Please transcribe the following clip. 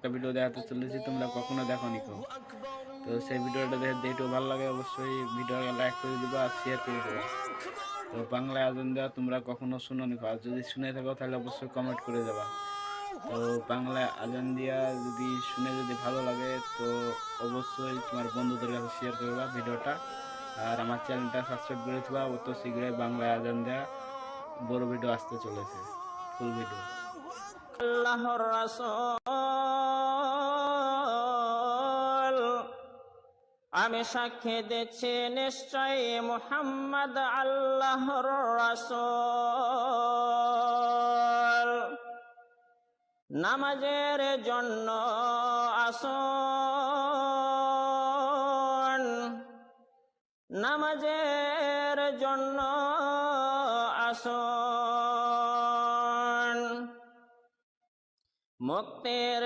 একটা ভিডিও দেখাতে চলেছি, তোমরা কখনো দেখোনি কেউ। তো সেই ভিডিওটা দেখে একটু ভালো লাগে অবশ্যই ভিডিওটা লাইক করে দিবা আর শেয়ার করে দেবা। তো বাংলায় আজান দেওয়া তোমরা কখনো শুনোনি, আর যদি শুনে থাকো তাহলে অবশ্যই কমেন্ট করে দেবা। তো বাংলায় আজান দিয়া যদি শুনে যদি ভালো লাগে তো অবশ্যই তোমার বন্ধুদের কাছে শেয়ার করবা ভিডিওটা, আর আমার চ্যানেলটা সাবস্ক্রাইব করে দেবা। অত শীঘ্রই বাংলায় আজান দেওয়া বড় ভিডিও আসতে চলেছে, ফুল ভিডিও। আল্লাহর রাসূল আমি সাক্ষী দিচ্ছি নিশ্চয়ই মুহাম্মদ আল্লাহর রাসূল। নামাজের জন্য আসুন, নামাজের জন্য আসুন, মুক্তির